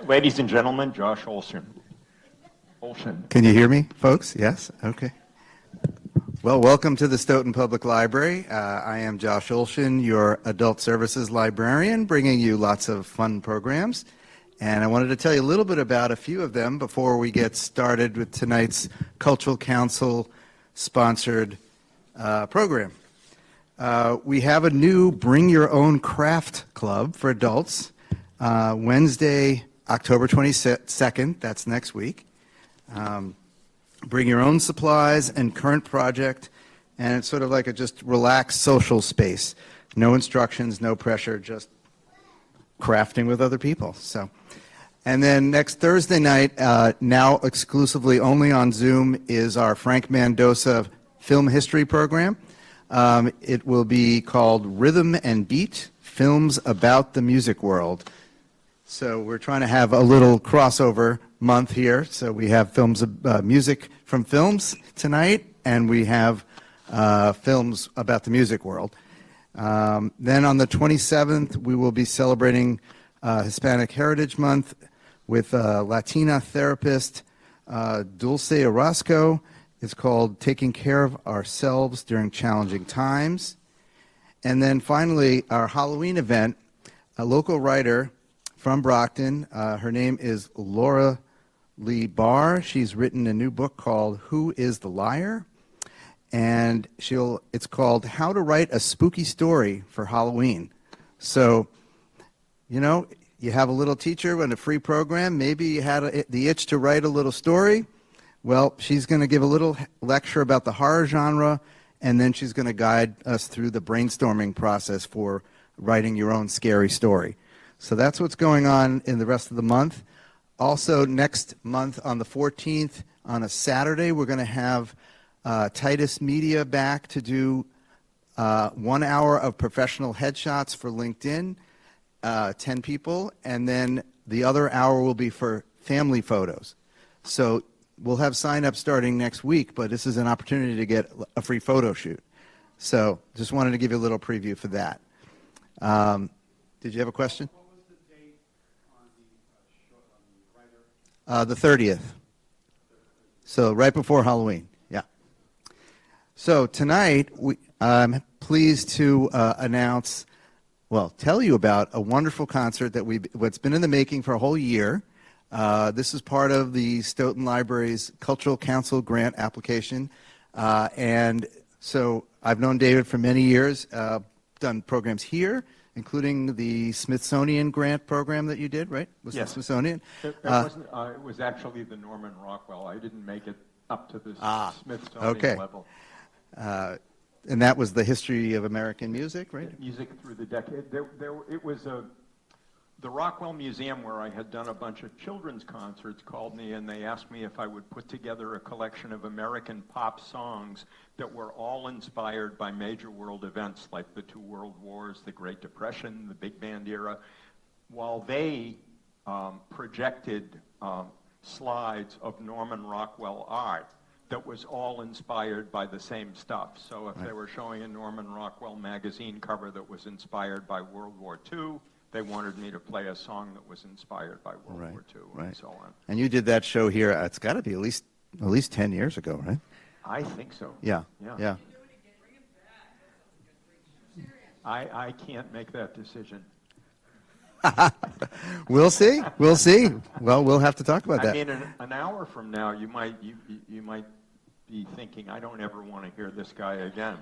Ladies and gentlemen, Josh Olson. Olson. Can you hear me, folks? Yes? Okay. Well, welcome to the Stoughton Public Library. I am Josh Olson, your adult services librarian, bringing you lots of fun programs. And I wanted to tell you a little bit about a few of them before we get started with tonight's Cultural Council sponsored program. We have a new Bring Your Own Craft Club for adults, Wednesday, October 22nd, that's next week. Bring your own supplies and current project, and it's sort of like a just relaxed social space. No instructions, no pressure, just crafting with other people. So, and then next Thursday night, now exclusively only on Zoom, is our Frank Mendoza Film History program. It will be called Rhythm and Beat, Films About the Music World. So we're trying to have a little crossover month here. So we have films, music from films tonight, and we have films about the music world. Then on the 27th, we will be celebrating Hispanic Heritage Month with Latina therapist Dulce Orozco. It's called Taking Care of Ourselves During Challenging Times. And then finally, our Halloween event, a local writer from Brockton. Her name is Laura Lee Barr. She's written a new book called Who is the Liar? And it's called How to Write a Spooky Story for Halloween. So, you know, you have a little teacher and a free program. Maybe you had the itch to write a little story. Well, she's going to give a little lecture about the horror genre, and then she's going to guide us through the brainstorming process for writing your own scary story. So that's what's going on in the rest of the month. Also, next month on the 14th, on a Saturday, we're going to have Titus Media back to do 1 hour of professional headshots for LinkedIn, 10 people, and then the other hour will be for family photos. So we'll have sign-up starting next week, but this is an opportunity to get a free photo shoot. So just wanted to give you a little preview for that. Did you have a question? The 30th. So right before Halloween, yeah. So tonight, I'm pleased to tell you about a wonderful concert that what's been in the making for a whole year. This is part of the Stoughton Library's Cultural Council grant application. And so I've known David for many years, done programs here, including the Smithsonian grant program that you did, right? Was yes. The Smithsonian? It was actually the Norman Rockwell. I didn't make it up to the Smithsonian level. And that was the history of American music, right? Music through the decade. It was the Rockwell Museum, where I had done a bunch of children's concerts, called me and they asked me if I would put together a collection of American pop songs that were all inspired by major world events like the two world wars, the Great Depression, the big band era, while they projected slides of Norman Rockwell art that was all inspired by the same stuff. So if they were showing a Norman Rockwell magazine cover that was inspired by World War II, they wanted me to play a song that was inspired by World War II and so on. And you did that show here, it's got to be at least 10 years ago, right? I think so. Yeah. I can't make that decision. We'll see. Well, we'll have to talk about that. I mean, an hour from now, you might be thinking, I don't ever want to hear this guy again.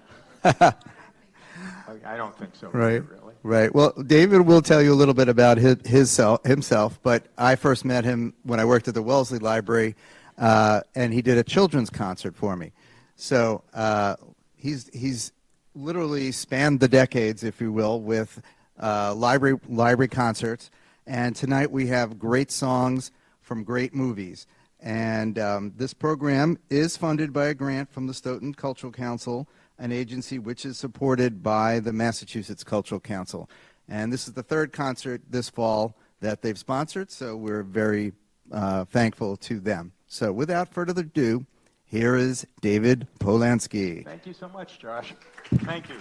I don't think so. Right. Really. Right. Well, David will tell you a little bit about himself, but I first met him when I worked at the Wellesley Library, and he did a children's concert for me. So he's literally spanned the decades, if you will, with library concerts. And tonight we have great songs from great movies. And this program is funded by a grant from the Stoughton Cultural Council, an agency which is supported by the Massachusetts Cultural Council. And this is the third concert this fall that they've sponsored, so we're very thankful to them. So without further ado, here is David Polansky. Thank you so much, Josh. Thank you.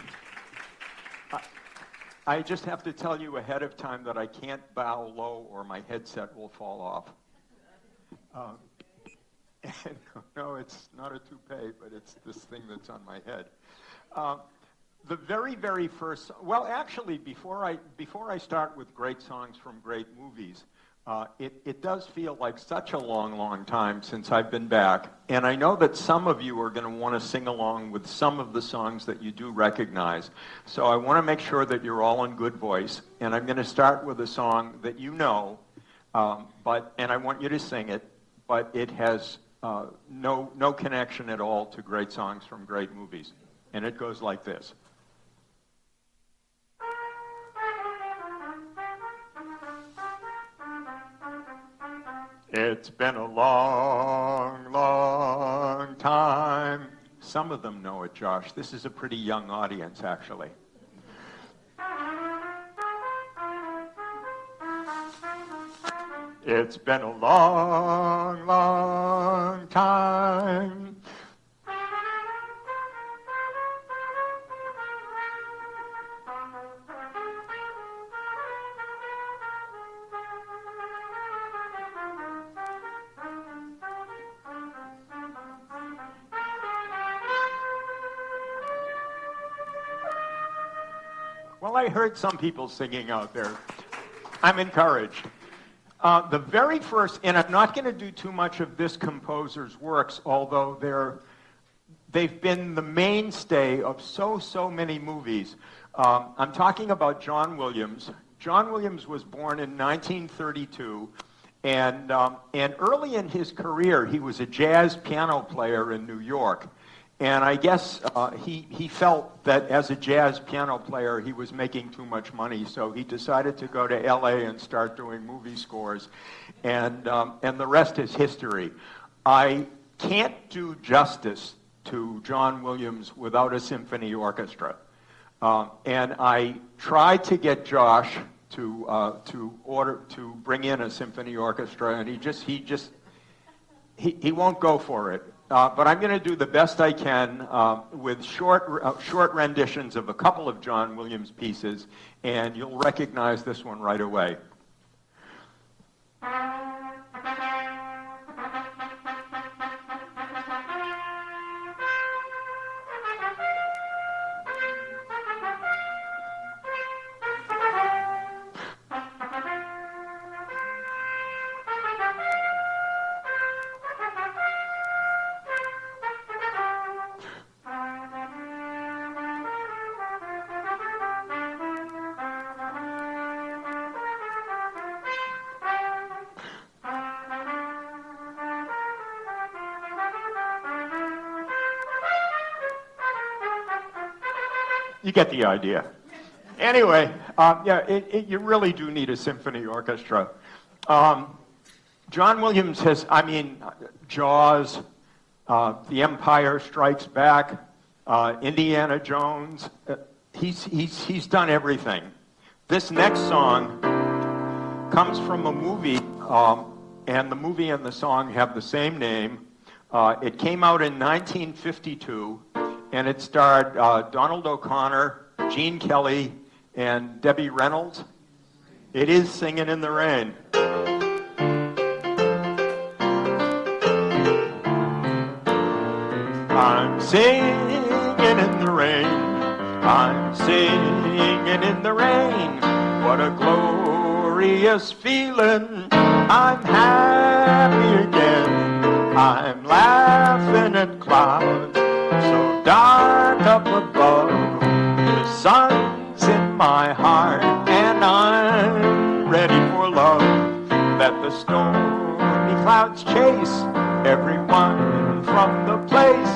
I just have to tell you ahead of time that I can't bow low or my headset will fall off. No, it's not a toupee, but it's this thing that's on my head. The very, very first, well, actually, before I start with great songs from great movies, it does feel like such a long, long time since I've been back. And I know that some of you are going to want to sing along with some of the songs that you do recognize. So I want to make sure that you're all in good voice. And I'm going to start with a song that you know, and I want you to sing it, but it has no connection at all to great songs from great movies. And it goes like this. It's been a long, long time. Some of them know it, Josh. This is a pretty young audience, actually. It's been a long, long time. Well, I heard some people singing out there. I'm encouraged. The very first, and I'm not going to do too much of this composer's works, although they've been the mainstay of so many movies. I'm talking about John Williams. John Williams was born in 1932, and early in his career, he was a jazz piano player in New York. And I guess he felt that as a jazz piano player, he was making too much money, so he decided to go to L.A. and start doing movie scores, and the rest is history. I can't do justice to John Williams without a symphony orchestra, and I tried to get Josh to bring in a symphony orchestra, and he won't go for it. But I'm going to do the best I can with short renditions of a couple of John Williams pieces, and you'll recognize this one right away. You get the idea. Anyway, you really do need a symphony orchestra. John Williams has, Jaws, The Empire Strikes Back, Indiana Jones. He's done everything. This next song comes from a movie, and the movie and the song have the same name. It came out in 1952. And it starred Donald O'Connor, Gene Kelly, and Debbie Reynolds. It is Singin' in the Rain. I'm singing in the rain. I'm singing in the rain. What a glorious feeling. I'm happy again. I'm laughing at clouds so dark up above. The sun's in my heart and I'm ready for love. That the stormy clouds chase everyone from the place.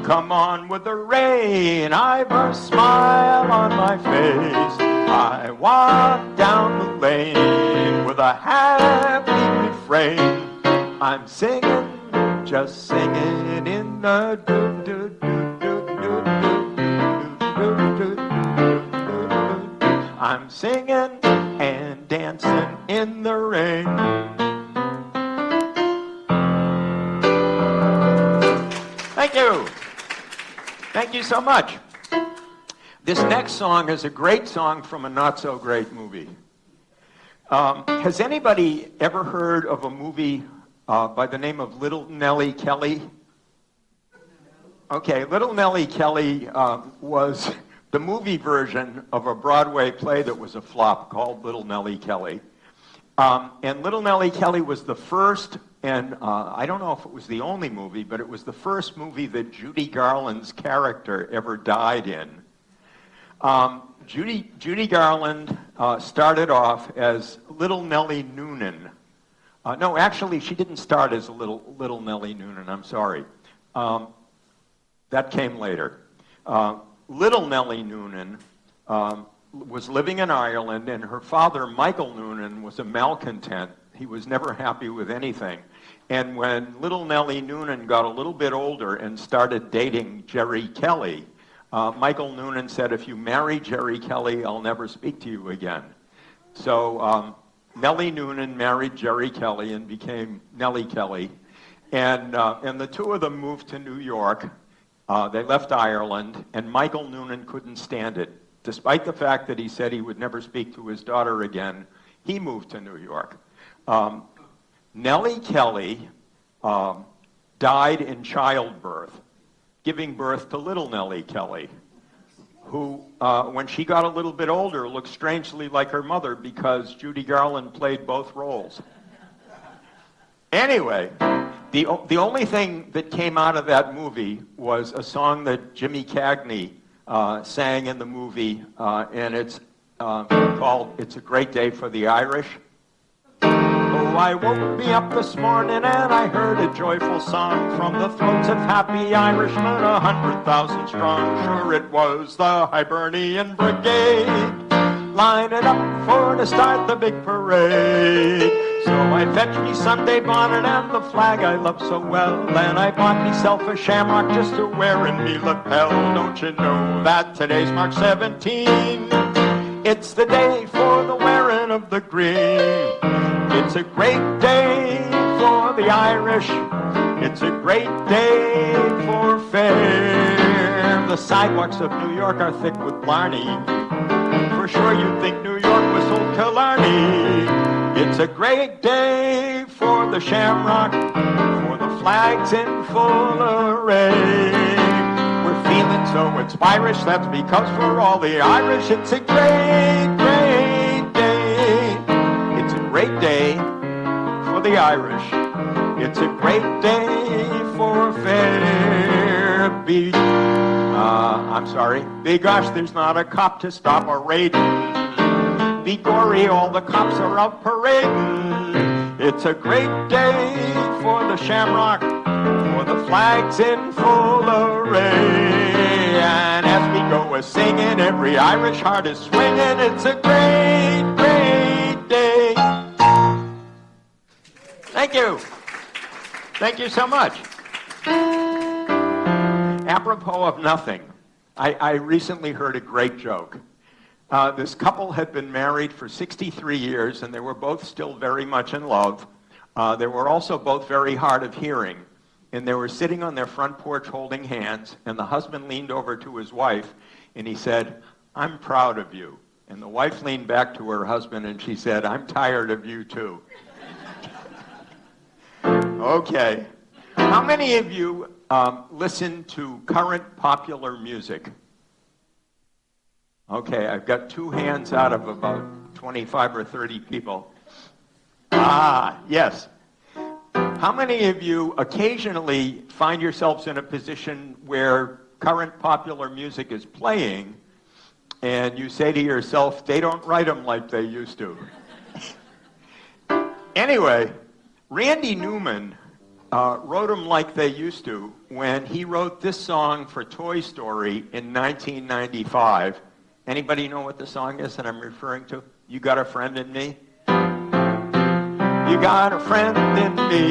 Come on with the rain, I've a smile on my face. I walk down the lane with a happy refrain. I'm singing, just singing in the I'm singing and dancing in the rain. Thank you. Thank you so much. This next song is a great song from a not-so-great movie. Has anybody ever heard of a movie by the name of Little Nellie Kelly? Okay, Little Nellie Kelly was the movie version of a Broadway play that was a flop called Little Nellie Kelly. And Little Nellie Kelly was the first, and I don't know if it was the only movie, but it was the first movie that Judy Garland's character ever died in. Judy Garland started off as Little Nellie Noonan. No, actually, she didn't start as Little Nellie Noonan. I'm sorry. That came later. Little Nellie Noonan was living in Ireland, and her father, Michael Noonan, was a malcontent. He was never happy with anything. And when Little Nellie Noonan got a little bit older and started dating Jerry Kelly, Michael Noonan said, if you marry Jerry Kelly, I'll never speak to you again. So Nellie Noonan married Jerry Kelly and became Nellie Kelly. And the two of them moved to New York. They left Ireland, and Michael Noonan couldn't stand it. Despite the fact that he said he would never speak to his daughter again, he moved to New York. Nellie Kelly died in childbirth, giving birth to Little Nellie Kelly, who, when she got a little bit older, looked strangely like her mother because Judy Garland played both roles. Anyway, the only thing that came out of that movie was a song that Jimmy Cagney sang in the movie, and it's called It's a Great Day for the Irish. Oh, I woke me up this morning and I heard a joyful song from the throats of happy Irishmen, 100,000 strong. Sure it was the Hibernian Brigade, lining up for to start the big parade. So I fetched me Sunday bonnet and the flag I love so well, and I bought myself a shamrock just to wear in me lapel. Don't you know that today's March 17? It's the day for the wearing of the green. It's a great day for the Irish. It's a great day for fair. The sidewalks of New York are thick with blarney. For sure you'd think New York was old Killarney. It's a great day for the shamrock, for the flags in full array. We're feeling so it's Irish, that's because for all the Irish it's a great, great day. It's a great day for the Irish. It's a great day for fair. Be gosh, there's not a cop to stop a raiding. Be gory, all the cops are out parading. It's a great day for the shamrock, for the flags in full array. And as we go a-singing, every Irish heart is swinging. It's a great, great day. Thank you. Thank you so much. Apropos of nothing, I recently heard a great joke. This couple had been married for 63 years, and they were both still very much in love. They were also both very hard of hearing, and they were sitting on their front porch holding hands, and the husband leaned over to his wife, and he said, "I'm proud of you." And the wife leaned back to her husband, and she said, "I'm tired of you, too." Okay. How many of you listen to current popular music? Okay, I've got two hands out of about 25 or 30 people. Ah, yes. How many of you occasionally find yourselves in a position where current popular music is playing and you say to yourself, they don't write them like they used to? Anyway, Randy Newman wrote them like they used to when he wrote this song for Toy Story in 1995. Anybody know what the song is that I'm referring to? You Got a Friend in Me? You got a friend in me.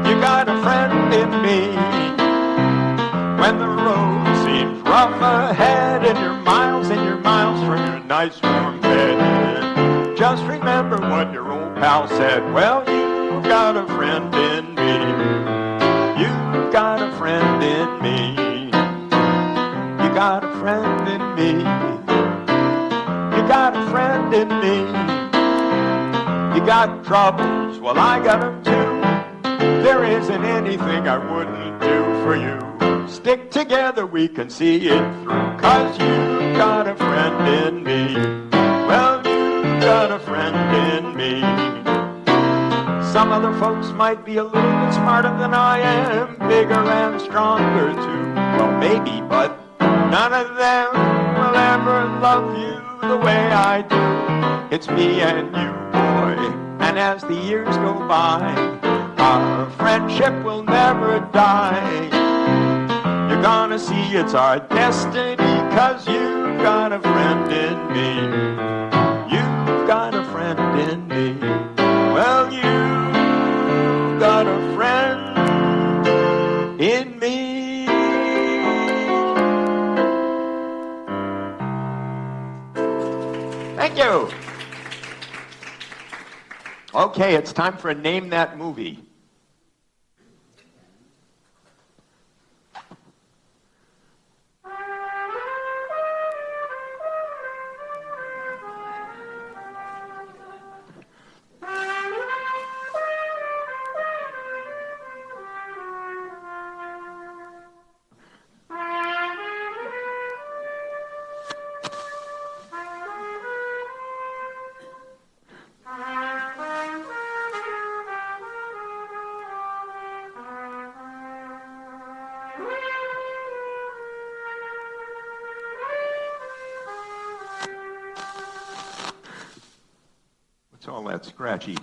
You got a friend in me. When the road seems rough ahead and you're miles from your nice warm bed, just remember what your old pal said. Well, you got a friend in me. You got a friend in me. You got a friend friend in me. You got a friend in me. You got troubles, well I got them too. There isn't anything I wouldn't do for you. Stick together, we can see it through. 'Cause you got a friend in me. Well, you got a friend in me. Some other folks might be a little bit smarter than I am, bigger and stronger too. Well, maybe, but none of them will ever love you the way I do. It's me and you, boy, and as the years go by, our friendship will never die. You're gonna see it's our destiny, 'cause you've got a friend in me. You've got a friend in me. Well, you've got a friend in me. Thank you. Okay, it's time for a Name That Movie. What's all that scratchy?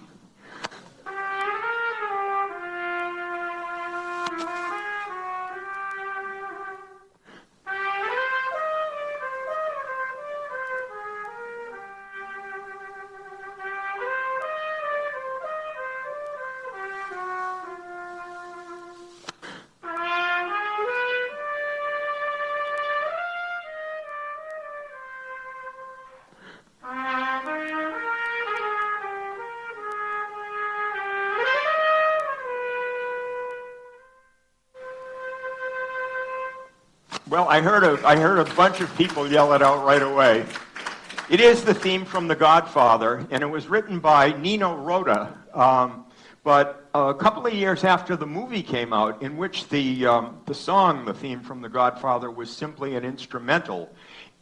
Well, I heard a bunch of people yell it out right away. It is the theme from The Godfather, and it was written by Nino Rota. But a couple of years after the movie came out, in which the song, the theme from The Godfather, was simply an instrumental,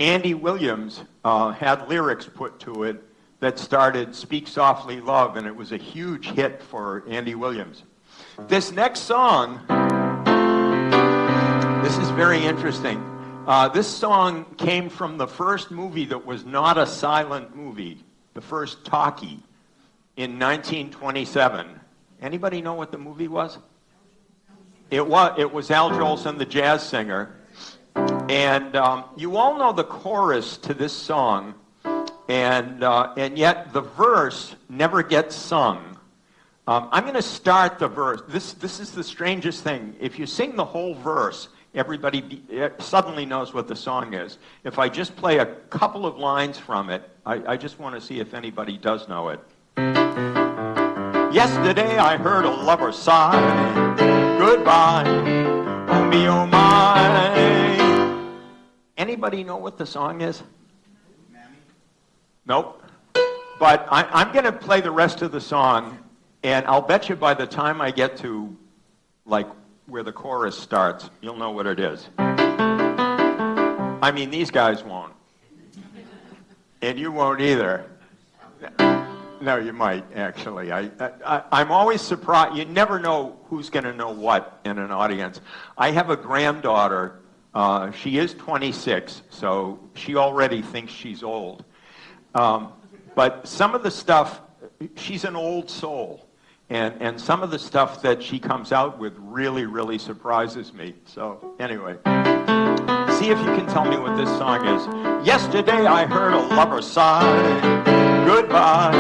Andy Williams had lyrics put to it that started "Speak Softly, Love," and it was a huge hit for Andy Williams. This next song, this is very interesting. This song came from the first movie that was not a silent movie, the first talkie, in 1927. Anybody know what the movie was? It was Al Jolson, the jazz singer. And you all know the chorus to this song, and yet the verse never gets sung. I'm going to start the verse. This is the strangest thing. If you sing the whole verse, everybody suddenly knows what the song is. If I just play a couple of lines from it, I just want to see if anybody does know it. Yesterday I heard a lover sigh, goodbye, oh me, oh my. Anybody know what the song is? Nope. But I'm going to play the rest of the song, and I'll bet you by the time I get to, like, where the chorus starts, you'll know what it is. I mean, these guys won't. And you won't either. No, you might, actually. I'm always surprised. You never know who's going to know what in an audience. I have a granddaughter. She is 26, so she already thinks she's old. But some of the stuff, she's an old soul. And some of the stuff that she comes out with really, really surprises me. So, anyway. See if you can tell me what this song is. Yesterday I heard a lover sigh, goodbye,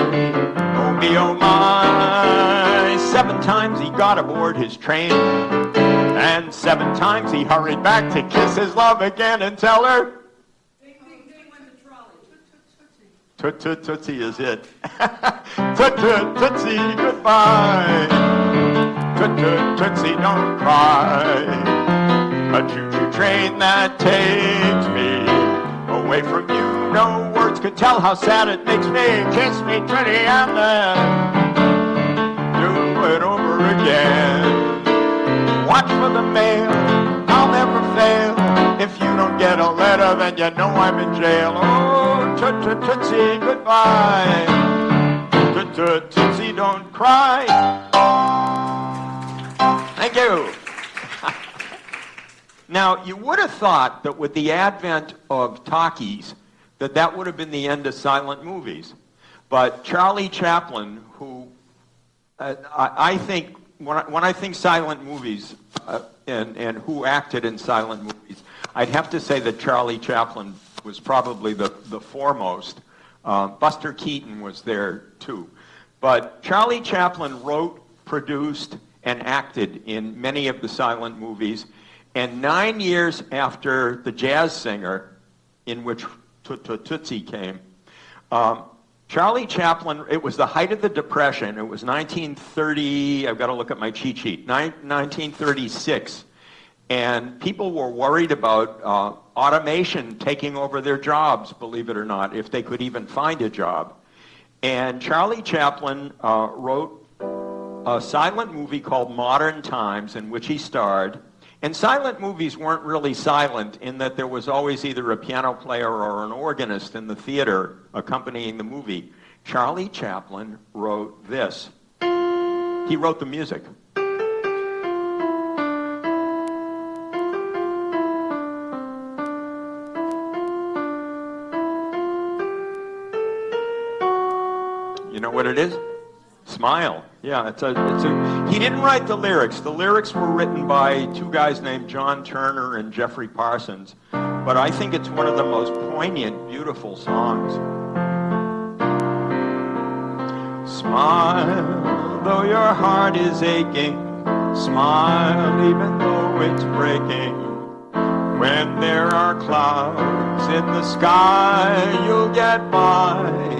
oh me, oh my. 7 times he got aboard his train, and 7 times he hurried back to kiss his love again and tell her, Ding, ding, ding, went the trolley. Toot, toot, tootsie is it. Toot, toot, tootsie, goodbye. Toot, toot, tootsie, don't cry. A choo-choo train that takes me away from you. No words could tell how sad it makes me. Kiss me pretty and then do it over again. Watch for the mail, I'll never fail. If you don't get a letter, then you know I'm in jail. Oh, tootsie, goodbye. Tootsie, don't cry. Thank you. Now, you would have thought that with the advent of talkies, that would have been the end of silent movies. But Charlie Chaplin, who I think, when I think silent movies and who acted in silent movies, I'd have to say that Charlie Chaplin was probably the foremost. Buster Keaton was there too. But Charlie Chaplin wrote, produced, and acted in many of the silent movies. And 9 years after The Jazz Singer, in which Tootsie came, Charlie Chaplin, it was the height of the Depression. It was 1930, I've got to look at my cheat sheet, 1936. And people were worried about automation taking over their jobs, believe it or not, if they could even find a job. And Charlie Chaplin wrote a silent movie called Modern Times, in which he starred. And silent movies weren't really silent in that there was always either a piano player or an organist in the theater accompanying the movie. Charlie Chaplin wrote this. He wrote the music. You know what it is? Smile. Yeah, he didn't write the lyrics. The lyrics were written by two guys named John Turner and Jeffrey Parsons. But I think it's one of the most poignant, beautiful songs. Smile, though your heart is aching. Smile, even though it's breaking. When there are clouds in the sky, you'll get by.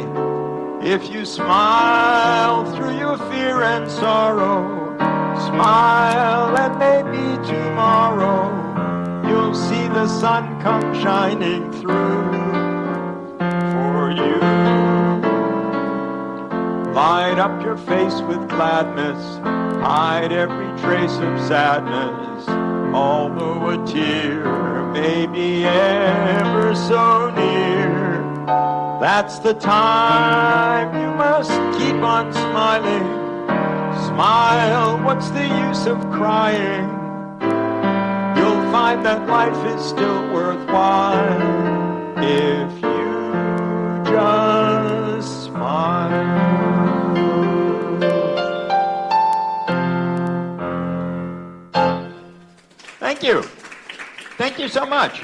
If you smile through your fear and sorrow, smile and maybe tomorrow you'll see the sun come shining through for you. Light up your face with gladness, hide every trace of sadness, although a tear may be ever so near. That's the time you must keep on smiling. Smile, what's the use of crying? You'll find that life is still worthwhile if you just smile. Thank you. Thank you so much.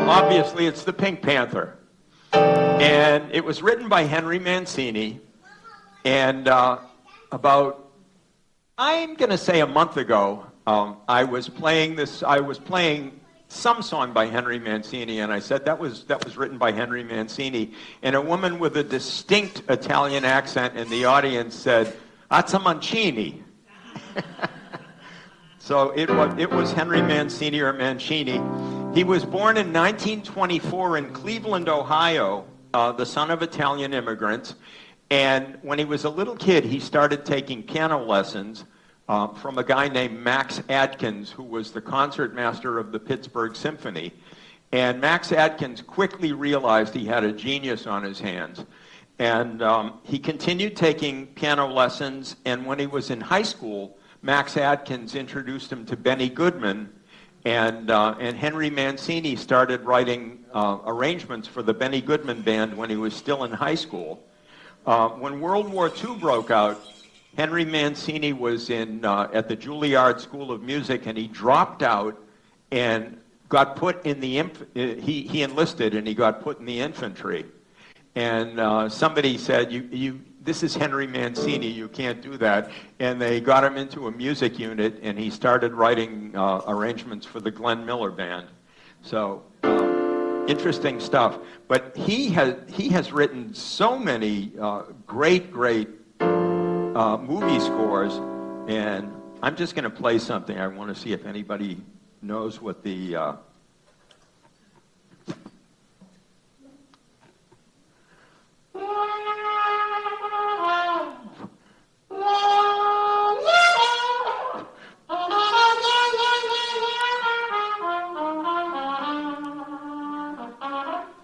Obviously, it's the Pink Panther. And it was written by Henry Mancini. And about, I'm going to say a month ago, I was playing some song by Henry Mancini, and I said that was written by Henry Mancini. And a woman with a distinct Italian accent in the audience said, "That's a Mancini." So it was Henry Mancini or Mancini. He was born in 1924 in Cleveland, Ohio, the son of Italian immigrants. And when he was a little kid, he started taking piano lessons from a guy named Max Adkins, who was the concertmaster of the Pittsburgh Symphony. And Max Adkins quickly realized he had a genius on his hands. And he continued taking piano lessons, and when he was in high school, Max Adkins introduced him to Benny Goodman, and Henry Mancini started writing arrangements for the Benny Goodman Band when he was still in high school. When World War II broke out, Henry Mancini was at the Juilliard School of Music, and he dropped out and got put in the he enlisted and he got put in the infantry. And somebody said, this is Henry Mancini, you can't do that. And they got him into a music unit, and he started writing arrangements for the Glenn Miller Band. So, interesting stuff. But he has written so many great movie scores, and I'm just going to play something. I want to see if anybody knows what the...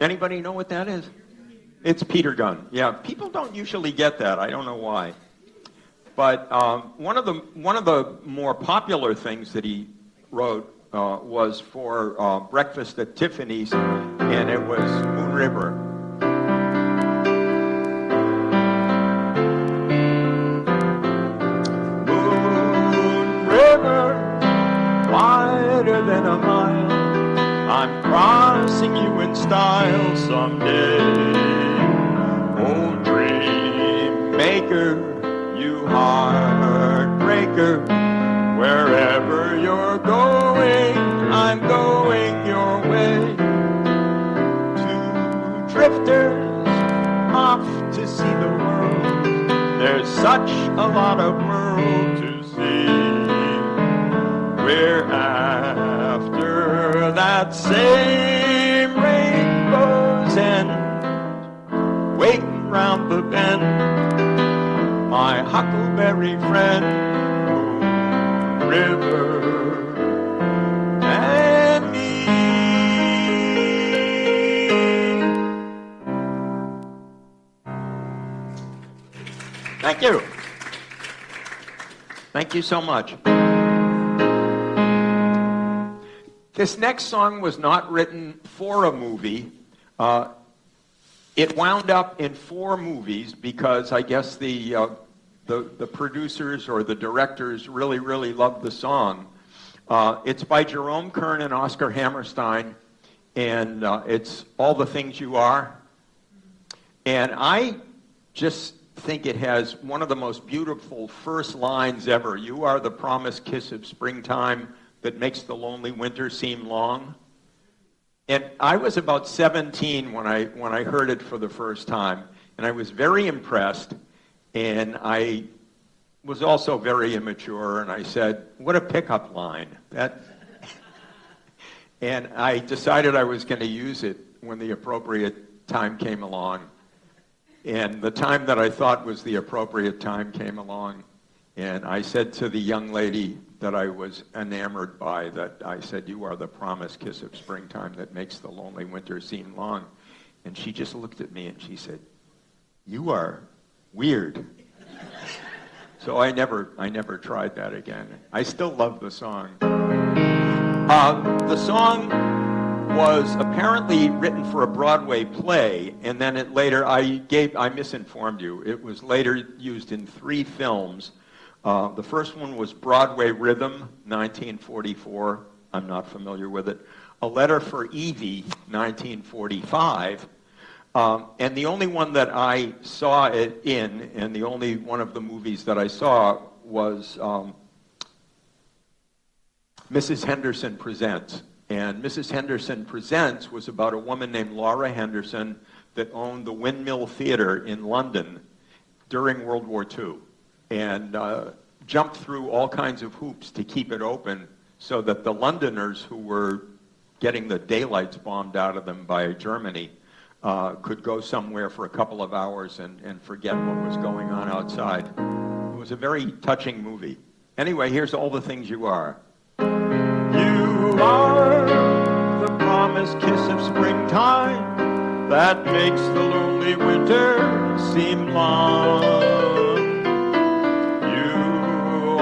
Anybody know what that is? It's Peter Gunn. Yeah, people don't usually get that. I don't know why. But one of the more popular things that he wrote was for Breakfast at Tiffany's, and it was Moon River. Moon River, wider than a mile, I'm crossing you in style someday. Old dream maker, you heartbreaker, wherever you're going, I'm going your way. Two drifters off to see the world, there's such a lot of world to see. We're after that same rainbow's end, waiting round the bend, my huckleberry friend, Moon River and me. Thank you. Thank you so much. This next song was not written for a movie. It wound up in 4 movies because I guess the producers or the directors really loved the song. It's by Jerome Kern and Oscar Hammerstein, and it's All the Things You Are. And I just think it has one of the most beautiful first lines ever. You are the promised kiss of springtime that makes the lonely winter seem long. And I was about 17 when I heard it for the first time, and I was very impressed, and I was also very immature, and I said, what a pickup line. And I decided I was going to use it when the appropriate time came along. And the time that I thought was the appropriate time came along, and I said to the young lady that I was enamored by, that I said, you are the promised kiss of springtime that makes the lonely winter seem long. And she just looked at me and she said, you are weird. So I never tried that again. I still love the song. The song was apparently written for a Broadway play, and then I misinformed you. It was later used in 3 films. The first one was Broadway Rhythm, 1944. I'm not familiar with it. A Letter for Evie, 1945. And the only one that I saw it in, and the only one of the movies that I saw, was Mrs. Henderson Presents. And Mrs. Henderson Presents was about a woman named Laura Henderson that owned the Windmill Theatre in London during World War II. And jumped through all kinds of hoops to keep it open so that the Londoners who were getting the daylights bombed out of them by Germany could go somewhere for a couple of hours and forget what was going on outside. It was a very touching movie. Anyway, here's All the Things You Are. You are the promised kiss of springtime that makes the lonely winter seem long.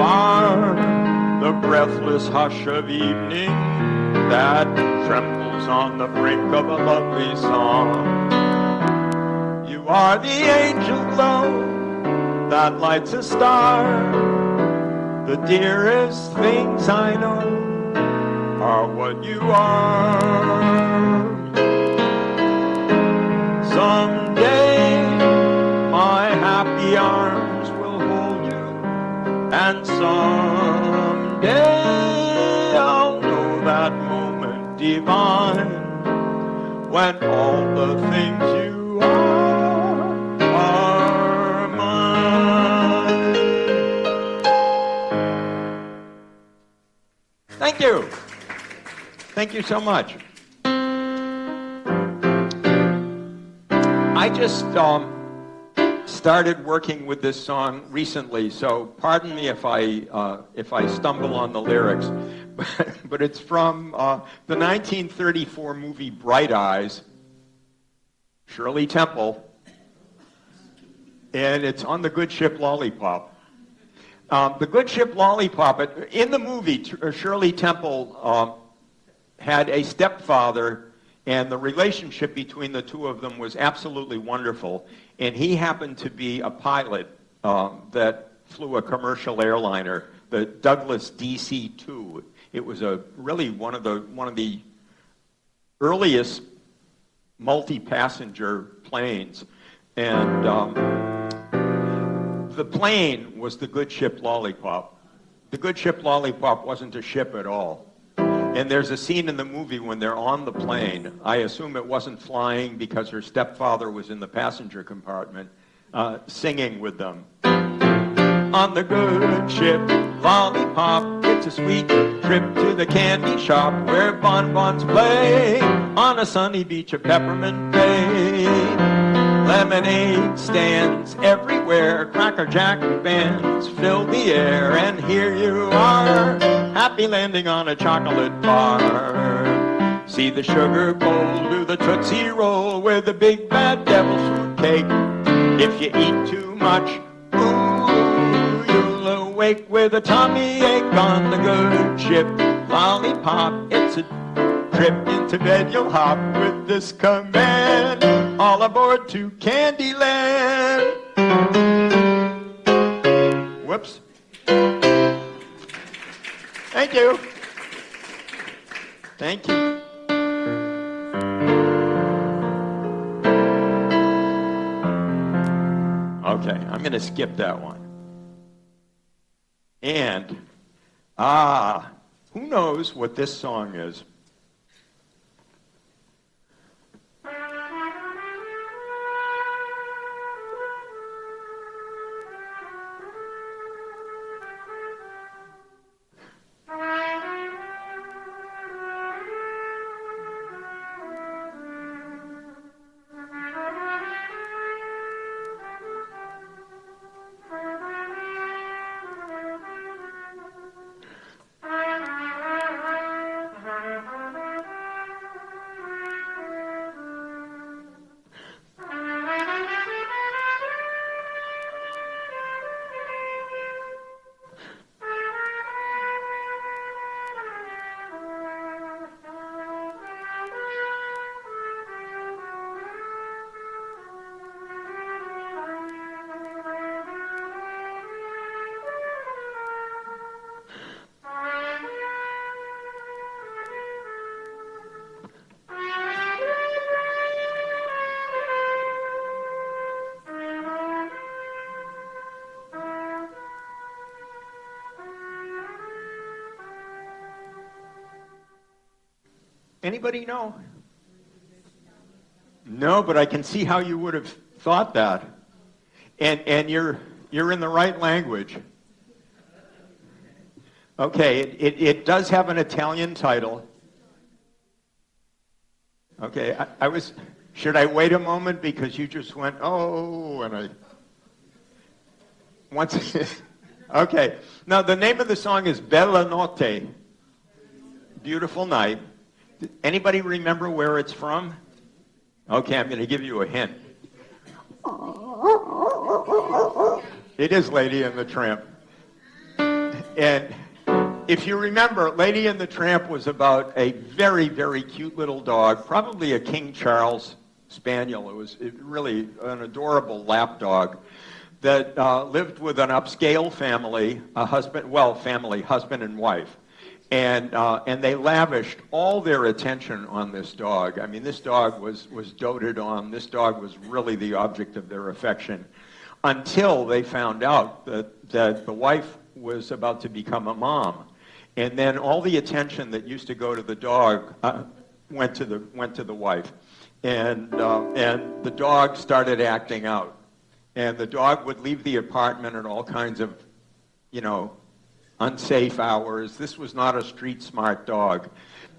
Are the breathless hush of evening that trembles on the brink of a lovely song. You are the angel glow that lights a star. The dearest things I know are what you are. Someday divine when all the things you are mine. Thank you. Thank you so much. I just started working with this song recently, so pardon me if I stumble on the lyrics, but it's from the 1934 movie Bright Eyes, Shirley Temple, and it's on the good ship Lollipop. The good ship Lollipop, in the movie, Shirley Temple had a stepfather, and the relationship between the two of them was absolutely wonderful. And he happened to be a pilot that flew a commercial airliner, the Douglas DC-2. It was really one of the earliest multi-passenger planes, and the plane was the good ship Lollipop. The good ship Lollipop wasn't a ship at all. And there's a scene in the movie when they're on the plane. I assume it wasn't flying because her stepfather was in the passenger compartment singing with them. On the good ship Lollipop, it's a sweet trip to the candy shop where bonbons play on a sunny beach of Peppermint Bay. Lemonade stands everywhere, Cracker Jack bands fill the air, and here you are, happy landing on a chocolate bar. See the sugar bowl, do the Tootsie Roll with the big bad devil's fruit cake. If you eat too much, ooh, you'll awake with a tummy ache on the good ship Lollipop. It's a trip into bed you'll hop with this command. All aboard to Candyland. Whoops. Thank you. Thank you. Okay, I'm going to skip that one. And, who knows what this song is? Anybody know? No, but I can see how you would have thought that. And you're in the right language. Okay, it does have an Italian title. Okay, should I wait a moment because you just went, oh, and okay. Now, the name of the song is Bella Notte, Beautiful Night. Anybody remember where it's from? Okay, I'm going to give you a hint. It is Lady and the Tramp. And if you remember, Lady and the Tramp was about a very, very cute little dog, probably a King Charles Spaniel. It was really an adorable lap dog that lived with an upscale family, husband and wife. And they lavished all their attention on this dog. I mean, this dog was doted on. This dog was really the object of their affection until they found out that the wife was about to become a mom. And then all the attention that used to go to the dog went to the wife, and the dog started acting out, and the dog would leave the apartment at all kinds of, unsafe hours. This was not a street smart dog,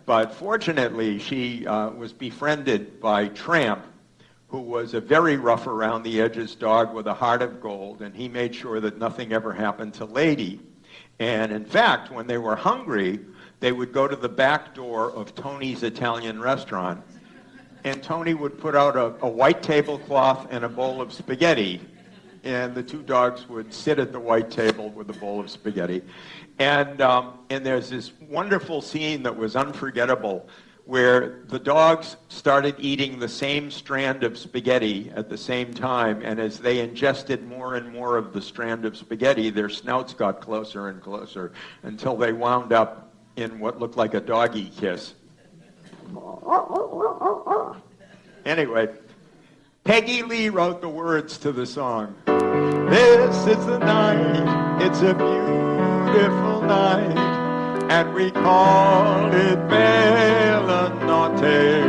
but fortunately she was befriended by Tramp, who was a very rough around the edges dog with a heart of gold, and he made sure that nothing ever happened to Lady. And in fact, when they were hungry, they would go to the back door of Tony's Italian restaurant, and Tony would put out a white tablecloth and a bowl of spaghetti, and the two dogs would sit at the white table with a bowl of spaghetti. And there's this wonderful scene that was unforgettable where the dogs started eating the same strand of spaghetti at the same time, and as they ingested more and more of the strand of spaghetti, their snouts got closer and closer until they wound up in what looked like a doggy kiss. Anyway, Peggy Lee wrote the words to the song. This is the night, it's a beautiful night, and we call it Bella Notte.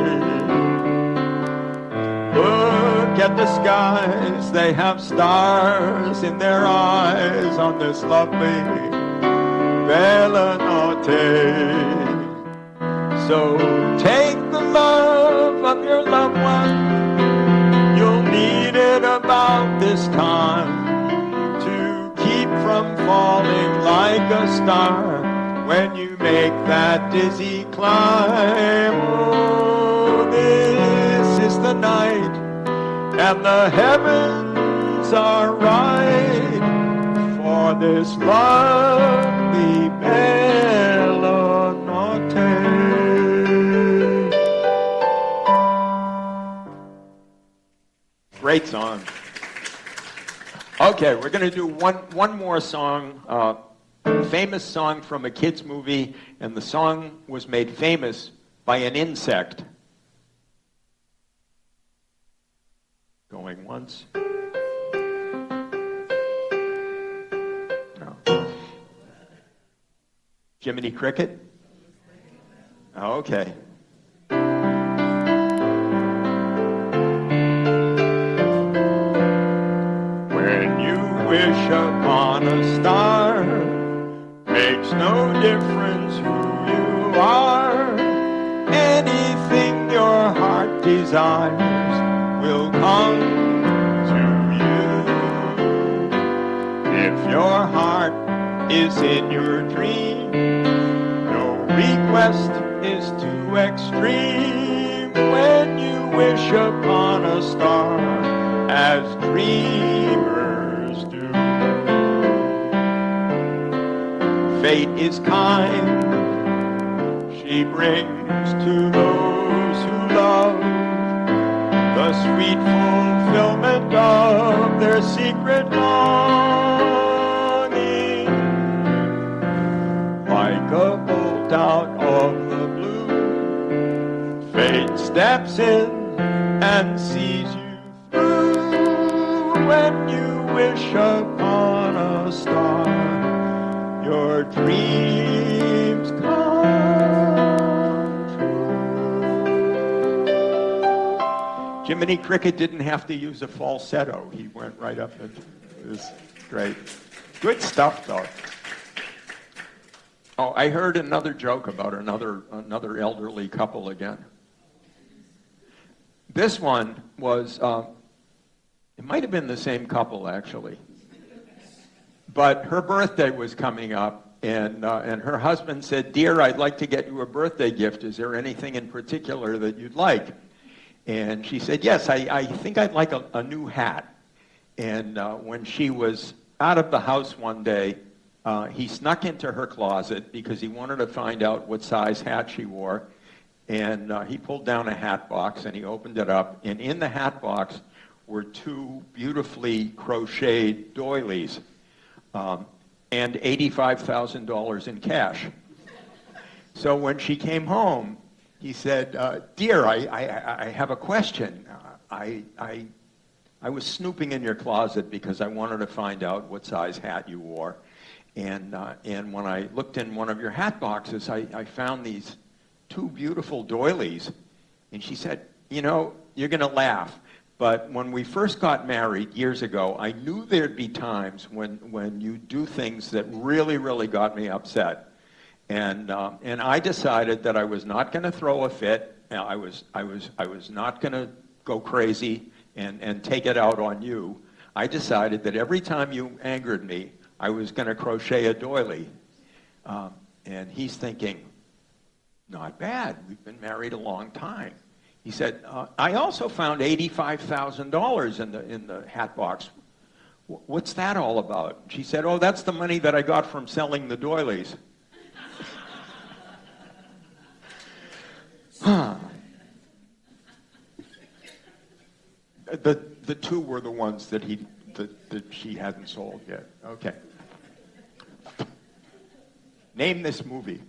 Look at the skies, they have stars in their eyes on this lovely Bella Notte. So take the love of your loved one, you'll need it about this time to keep from falling like a star when you make that dizzy climb. Oh, this is the night, and the heavens are right for this lovely Bella Notte. Great song. Okay, we're going to do one more song, famous song from a kid's movie, and the song was made famous by an insect. Going once. No. Jiminy Cricket? Okay. When you wish upon a star, makes no difference who you are. Anything your heart desires will come to you. If your heart is in your dream, no request is too extreme. When you wish upon a star, as dreamers do. Fate is kind, she brings to those who love the sweet fulfillment of their secret longing. Like a bolt out of the blue, fate steps in and sees you through. When you wish upon a star, your dreams come true. Jiminy Cricket didn't have to use a falsetto. He went right up and it was great. Good stuff, though. Oh, I heard another joke about another elderly couple again. This one was, it might have been the same couple, actually. But her birthday was coming up, and her husband said, "Dear, I'd like to get you a birthday gift. Is there anything in particular that you'd like?" And she said, "Yes, I think I'd like a new hat." And when she was out of the house one day, he snuck into her closet because he wanted to find out what size hat she wore. And he pulled down a hat box, and he opened it up. And in the hat box were two beautifully crocheted doilies. And $85,000 in cash. So when she came home, he said, "Dear, I have a question. I was snooping in your closet because I wanted to find out what size hat you wore. And when I looked in one of your hat boxes, I found these two beautiful doilies. And she said, you know, you're going to laugh, but when we first got married years ago, I knew there'd be times when you do things that really, really got me upset. And I decided that I was not going to throw a fit. I was not going to go crazy and take it out on you. I decided that every time you angered me, I was going to crochet a doily. And he's thinking, not bad. We've been married a long time. He said, I also found $85,000 in the hat box. What's that all about? She said, oh, that's the money that I got from selling the doilies. The two were the ones that she hadn't sold yet. Okay. Name this movie.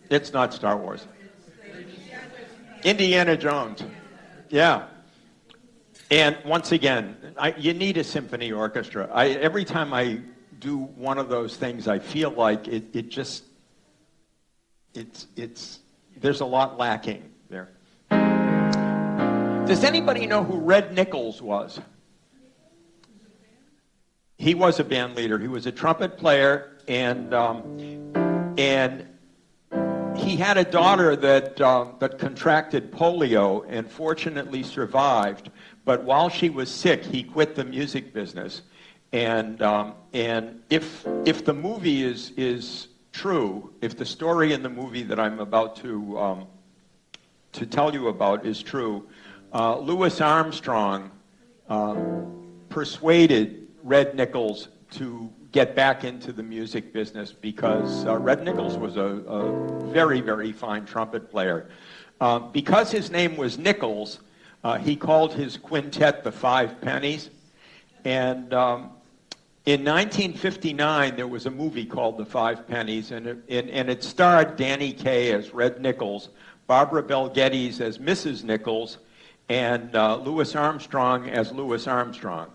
It's not Star Wars. Indiana Jones. Yeah. And once again, you need a symphony orchestra. Every time I do one of those things, I feel like there's a lot lacking there. Does anybody know who Red Nichols was? He was a band leader. He was a trumpet player, and he had a daughter that contracted polio and fortunately survived. But while she was sick, he quit the music business. And if the movie is true, if the story in the movie that I'm about to tell you about is true, Louis Armstrong persuaded Red Nichols to get back into the music business because Red Nichols was a very, very fine trumpet player. Because his name was Nichols, he called his quintet the Five Pennies. And in 1959, there was a movie called The Five Pennies, and it starred Danny Kaye as Red Nichols, Barbara Bel Geddes as Mrs. Nichols, and Louis Armstrong as Louis Armstrong.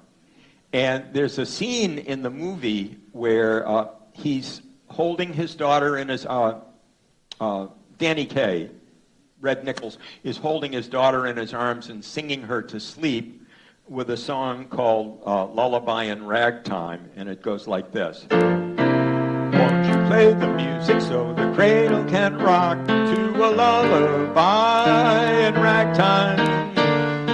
And there's a scene in the movie where he's holding his daughter in his, Danny Kaye, Red Nichols, is holding his daughter in his arms and singing her to sleep with a song called Lullaby in Ragtime, and it goes like this. Won't you play the music so the cradle can rock to a lullaby in ragtime?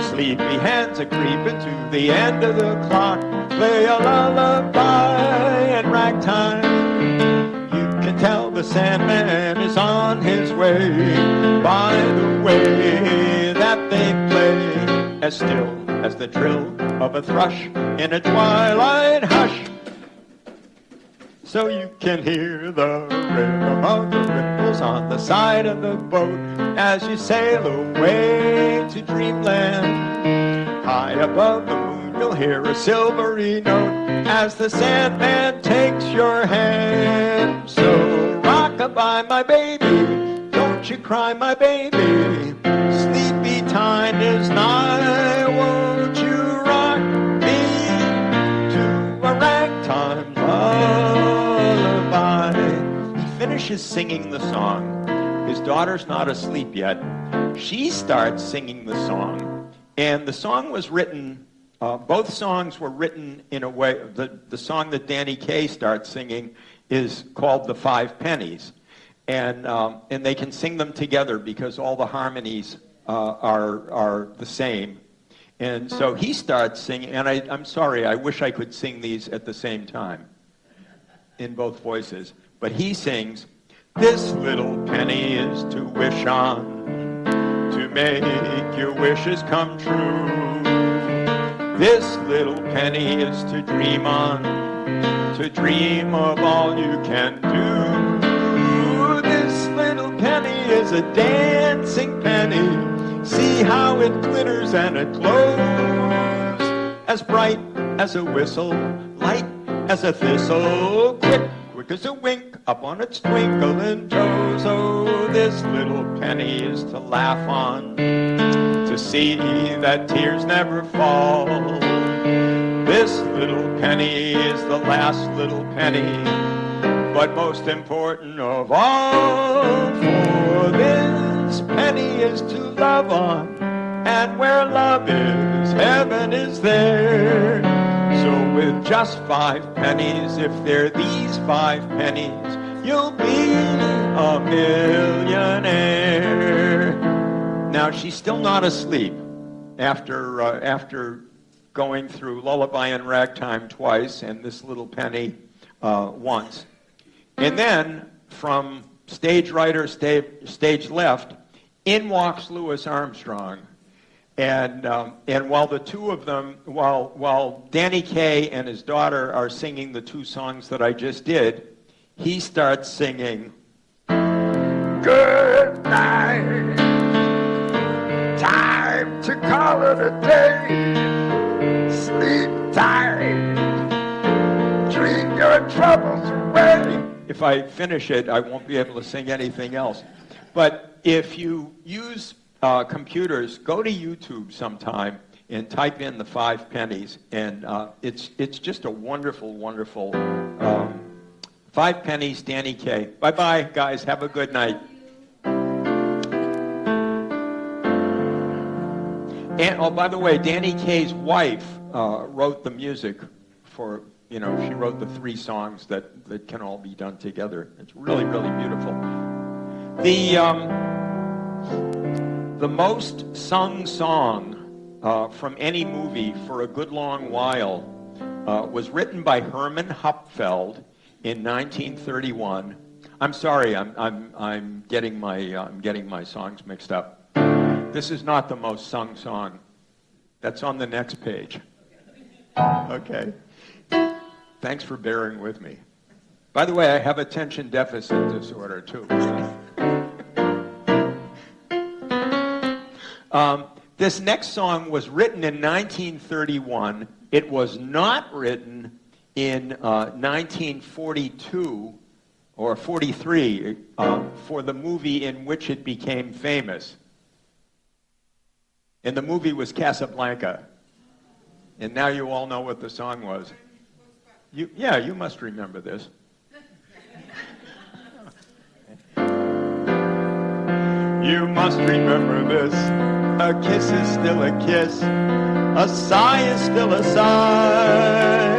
Sleepy hands are creeping to the end of the clock. Play a lullaby in ragtime. You can tell the Sandman is on his way by the way that they play, as still as the trill of a thrush in a twilight hush. So you can hear the rhythm of the ripples on the side of the boat as you sail away to dreamland. High above the moon you'll hear a silvery note as the Sandman takes your hand. So rock-a-bye, my baby, don't you cry, my baby. Sleepy time is nigh, won't you rock me to a ragtime lullaby? He finishes singing the song. His daughter's not asleep yet. She starts singing the song, and the song was written, both songs were written in a way, the song that Danny Kaye starts singing is called The Five Pennies, and they can sing them together because all the harmonies are the same. And so he starts singing, and I'm sorry, I wish I could sing these at the same time in both voices, but he sings, this little penny is to wish on, to make your wishes come true. This little penny is to dream on, to dream of all you can do. This little penny is a dancing penny. See how it glitters and it glows, as bright as a whistle, light as a thistle. Quick, wink up on its twinkling toes. Oh, this little penny is to laugh on, to see that tears never fall. This little penny is the last little penny, but most important of all, for this penny is to love on, and where love is, heaven is there. So with just 5 pennies, if they're these 5 pennies, you'll be a millionaire. Now, she's still not asleep after going through Lullaby and Ragtime twice and this little penny once. And then, from stage right or stage left, in walks Louis Armstrong. And while the two of them, while Danny Kaye and his daughter are singing the 2 songs that I just did, he starts singing, "Good night, time to call it a day, sleep tight, dream your troubles away." If I finish it, I won't be able to sing anything else. But if you use computers, go to YouTube sometime and type in the 5 pennies, and it's just a wonderful, wonderful 5 pennies, Danny Kaye. Bye-bye, guys. Have a good night. And, oh, by the way, Danny Kaye's wife wrote the music for, she wrote the 3 songs that can all be done together. It's really, really beautiful. The most sung song from any movie for a good long while was written by Herman Hupfeld in 1931. I'm sorry, I'm getting my songs mixed up. This is not the most sung song. That's on the next page. Okay. Thanks for bearing with me. By the way, I have attention deficit disorder too. This next song was written in 1931. It was not written in 1942 or 43 for the movie in which it became famous. And the movie was Casablanca. And now you all know what the song was. You must remember this. You must remember this. A kiss is still a kiss. A sigh is still a sigh.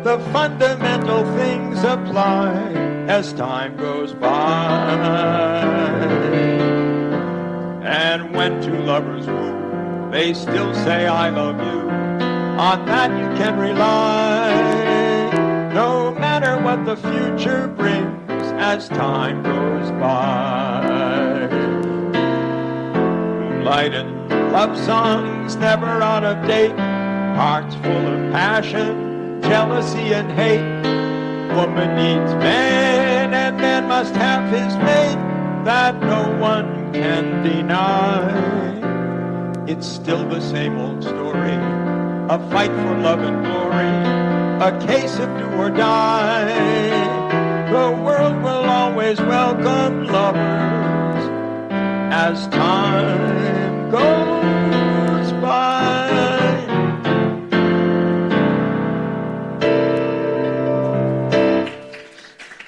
The fundamental things apply as time goes by. And when 2 lovers woo, they still say I love you. On that you can rely. No matter what the future brings as time goes by. Moonlight and love songs never out of date. Hearts full of passion, jealousy and hate. Woman needs man and man must have his mate. That no one can deny. It's still the same old story. A fight for love and glory, a case of do or die. The world will always welcome lovers as time goes by.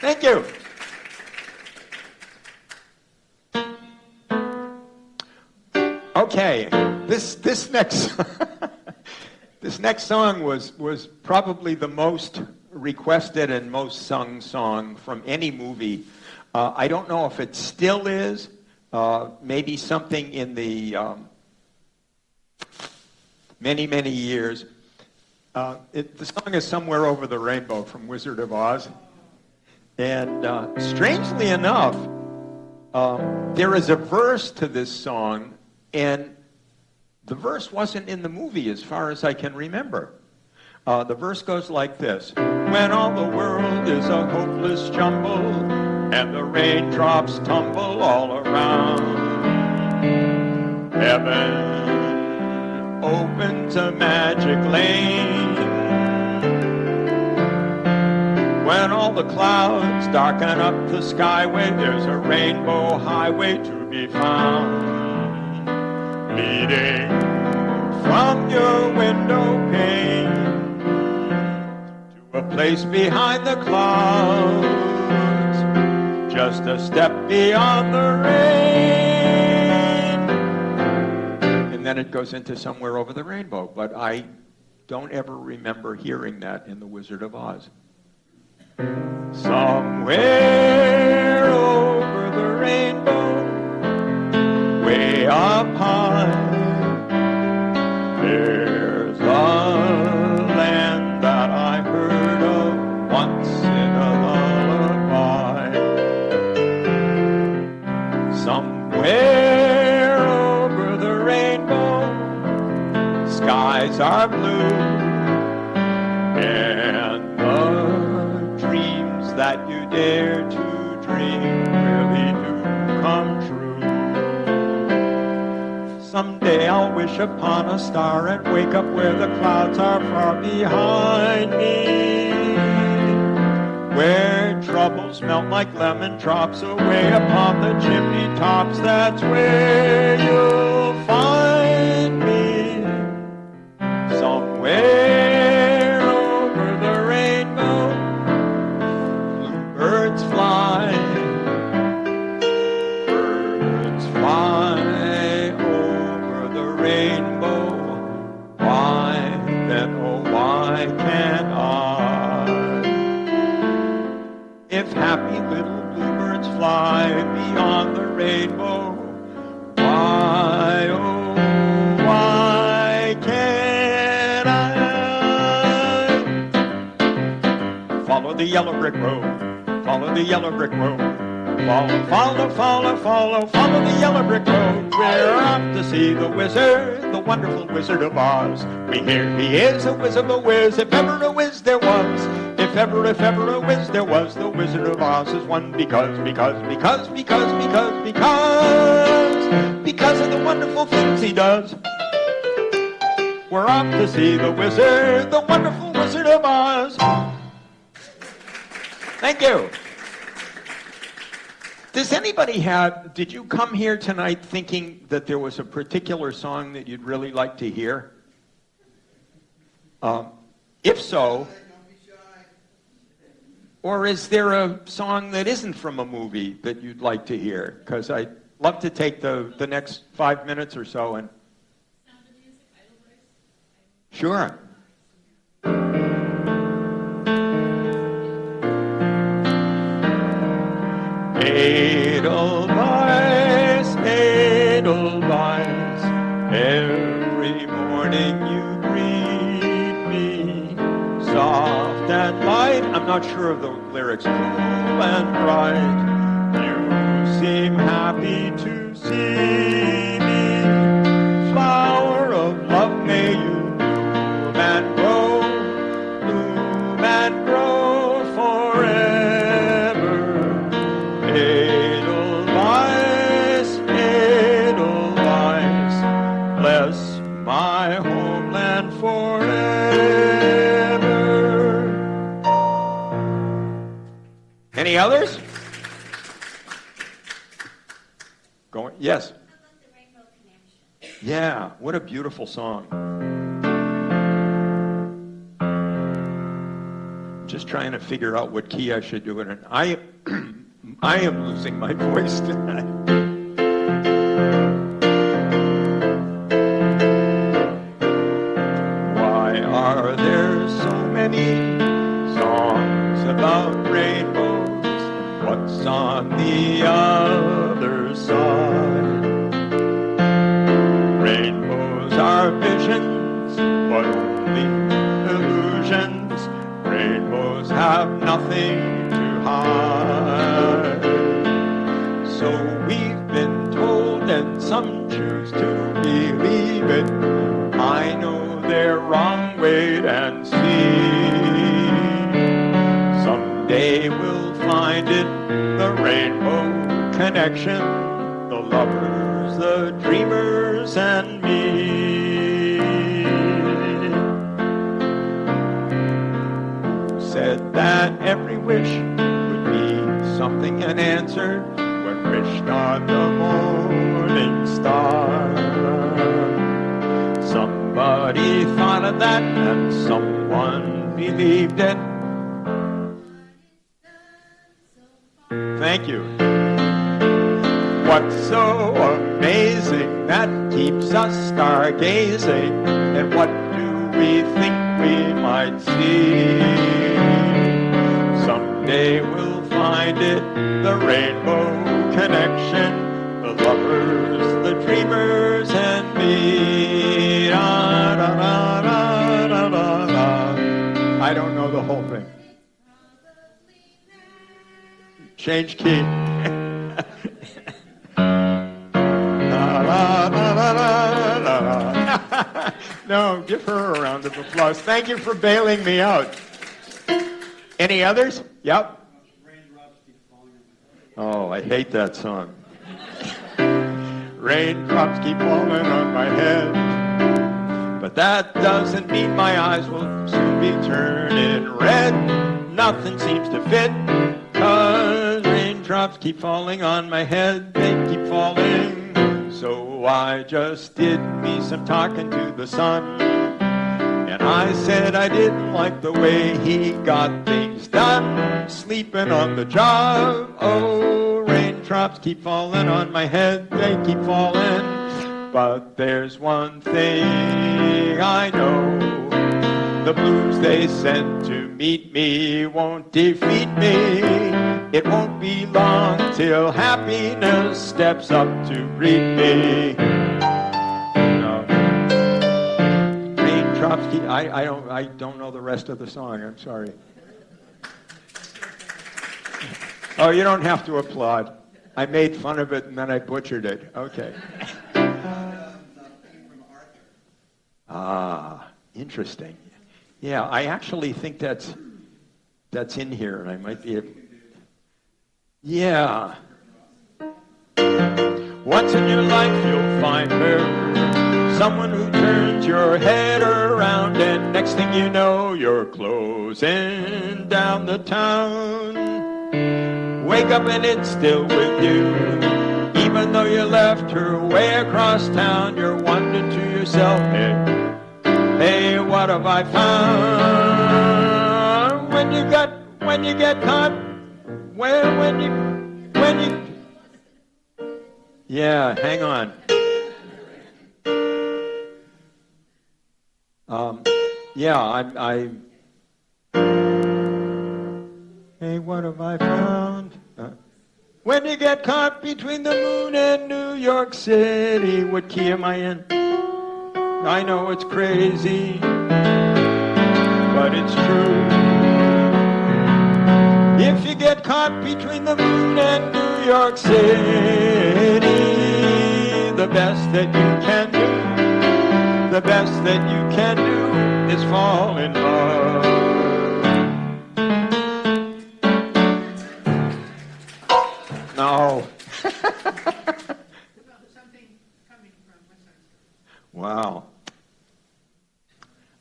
Thank you. Okay, this next this next song was probably the most requested and most sung song from any movie. I don't know if it still is. Maybe something in the many years. The song is "Somewhere Over the Rainbow" from Wizard of Oz. And strangely enough, there is a verse to this song, and the verse wasn't in the movie as far as I can remember. The verse goes like this. When all the world is a hopeless jumble, and the raindrops tumble all around, heaven opens a magic lane, When all the clouds darken up the skyway, there's a rainbow highway to be found, leading from your window pane to a place behind the clouds, just a step beyond the rain. And then it goes into somewhere over the rainbow, but I don't ever remember hearing that in The Wizard of Oz. Somewhere over the rainbow, way up high, there's a land that I heard of once in a lullaby. Somewhere over the rainbow, skies are blue, and the dreams that you dare to dream really do come true. Someday I'll wish upon a star and wake up where the clouds are far behind me, where troubles melt like lemon drops away upon the chimney tops. That's where you'll find me, somewhere over the rainbow. Birds fly over the rainbow. Why then, oh why can't I? If happy little bluebirds fly beyond the rainbow, why, oh why can't I? Follow the yellow brick road. Follow the yellow brick road. Follow the yellow brick road. We're off to see the wizard, the wonderful Wizard of Oz. We hear he is a whiz of a whiz, if ever a whiz there was. If ever a whiz there was, the Wizard of Oz is one because of the wonderful things he does. We're off to see the wizard, the wonderful Wizard of Oz. Thank you. Does anybody did you come here tonight thinking that there was a particular song that you'd really like to hear? If so, or is there a song that isn't from a movie that you'd like to hear? Because I'd love to take the next 5 minutes or so and... Sure. Edelweiss, Edelweiss, every morning you greet me, soft and light. I'm not sure of the lyrics. Cool and bright, you seem happy to see me. Flower of love, may you bloom and grow forever. Edelweiss, Edelweiss, bless my homeland forever. Any others? Going? Yes. How about the Rainbow Connection? Yeah, what a beautiful song. Just trying to figure out what key I should do it in. I am losing my voice tonight. Why are there so many songs about rainbows? What's on the other side? Rainbows are visions, but only illusions. Rainbows have nothing to hide. So we've been told, and some choose to believe it. I know they're wrong, wait and see. Someday we'll find it, the rainbow connection, the lovers, the dreamers, and me. Who said that every wish would be something unanswered when wished on the morning star. Somebody thought of that and someone believed it. Thank you. What's so amazing that keeps us stargazing? And what do we think we might see? Someday we'll find it, the rainbow connection, the lovers, the dreamers, and me. Da, da, da, da, da, da, da. I don't know the whole thing. Change key. No, give her a round of applause. Thank you for bailing me out. Any others? Yep. Oh, I hate that song. Raindrops keep falling on my head, but that doesn't mean my eyes will soon be turning red. Nothing seems to fit, 'cause raindrops keep falling on my head. They keep falling. So I just did me some talking to the sun, and I said I didn't like the way he got things done, sleeping on the job. Oh, raindrops keep falling on my head, they keep falling. But there's one thing I know, the blues they sent to meet me won't defeat me. It won't be long till happiness steps up to greet me. No. Raindrops keep, I don't know the rest of the song, I'm sorry. Oh, you don't have to applaud. I made fun of it and then I butchered it. Okay. Ah, interesting. Yeah, I actually think that's in here, and I might be. Yeah. Once in your life you'll find her, someone who turns your head around, and next thing you know you're closing down the town. Wake up and it's still with you, even though you left her way across town. You're wondering to yourself, hey, what have I found? When you get caught, when you, yeah, hang on. Hey, what have I found? When you get caught between the moon and New York City, what key am I in? I know it's crazy, but it's true. If you get caught between the moon and New York City, the best that you can do, the best that you can do is fall in love. No. Wow.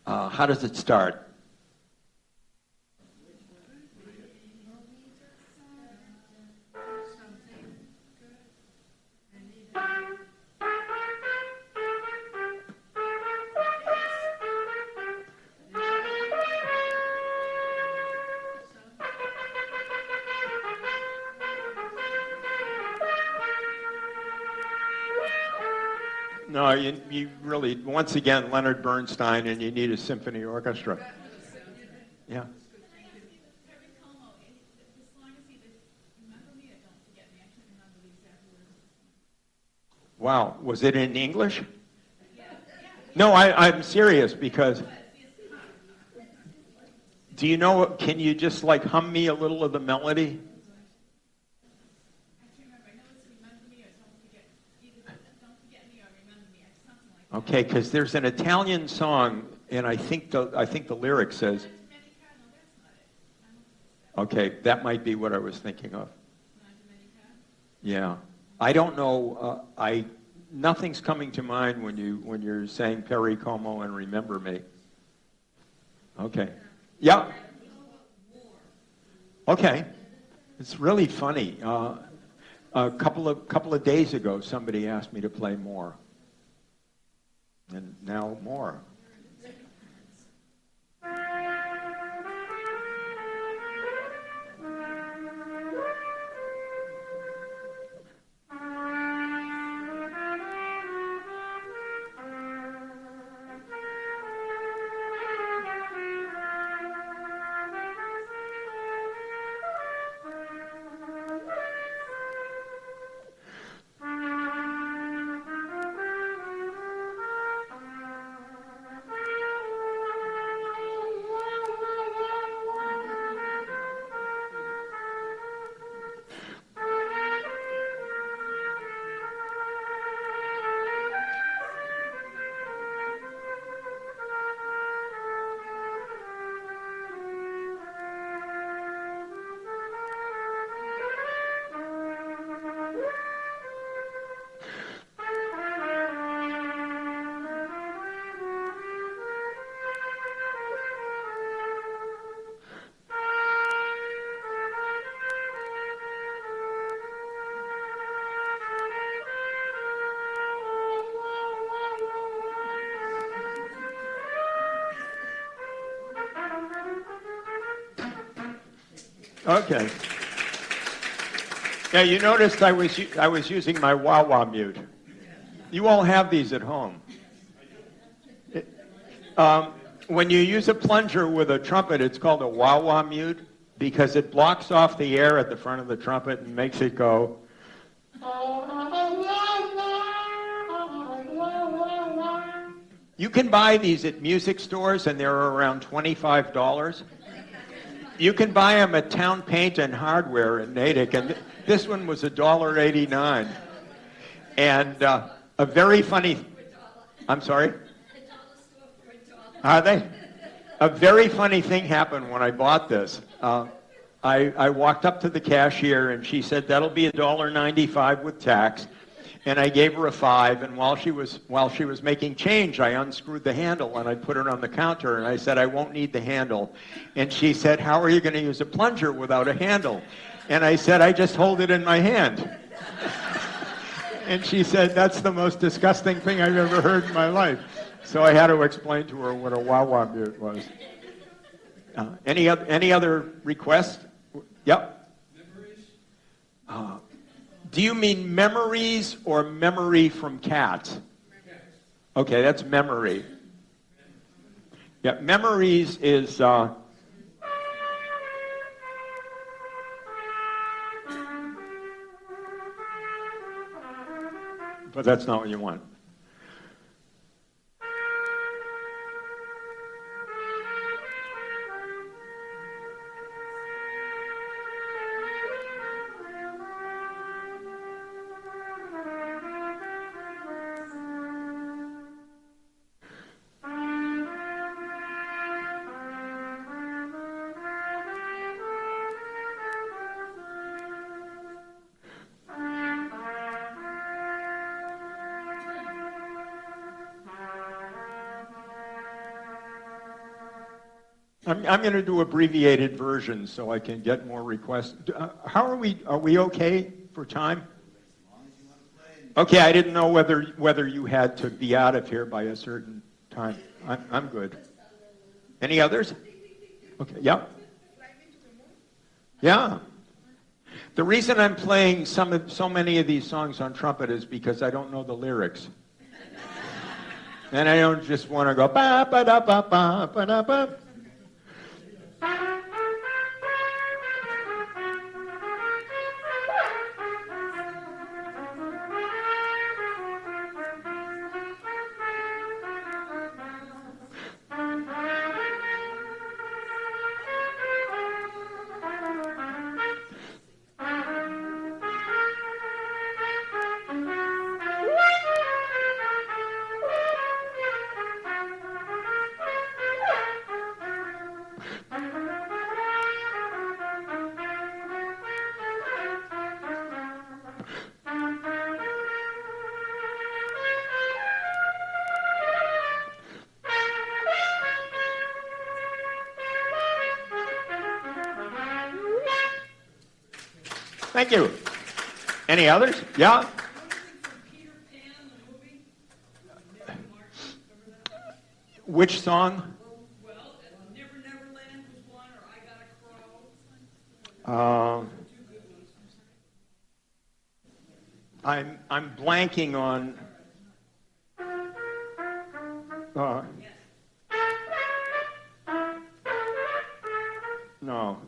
How does it start? No, you really, once again, Leonard Bernstein, and you need a symphony orchestra. Yeah. Wow, was it in English? No, I'm serious, because do you know, can you just like hum me a little of the melody? Okay, because there's an Italian song, and I think the lyric says. Okay, that might be what I was thinking of. Yeah, I don't know. Nothing's coming to mind when you're saying Perry Como and Remember Me. Okay. Yeah. Okay. It's really funny. A couple of days ago, somebody asked me to play more. And now more. Okay. Yeah, you noticed I was using my wah-wah mute. You all have these at home. When you use a plunger with a trumpet, it's called a wah-wah mute because it blocks off the air at the front of the trumpet and makes it go. You can buy these at music stores, and they're around $25. You can buy them at Town Paint and Hardware in Natick, and this one was $1.89. And a very funny... I'm sorry? Are they? A very funny thing happened when I bought this. I walked up to the cashier, and she said, that'll be $1.95 with tax. And I gave her a $5, and while she was making change, I unscrewed the handle and I put it on the counter, and I said, I won't need the handle. And she said, how are you going to use a plunger without a handle? And I said, I just hold it in my hand. And she said, that's the most disgusting thing I've ever heard in my life. So I had to explain to her what a wah-wah mute was. Any other requests? Yep. Do you mean memories or memory from cats? Okay, that's memory. Yeah, memories is... but that's not what you want. I'm going to do abbreviated versions so I can get more requests. How are we? Are we okay for time? Okay, I didn't know whether you had to be out of here by a certain time. I'm good. Any others? Okay, yeah. Yeah. The reason I'm playing so many of these songs on trumpet is because I don't know the lyrics. And I don't just want to go ba ba da ba ba ba da ba. Thank you. Any others? Yeah? Anything from Peter Pan, the movie? Never Martin, remember that? Which song? Well, Never Never Land was one, or I Got a Crow. Um, Two good ones. I'm blanking on. No.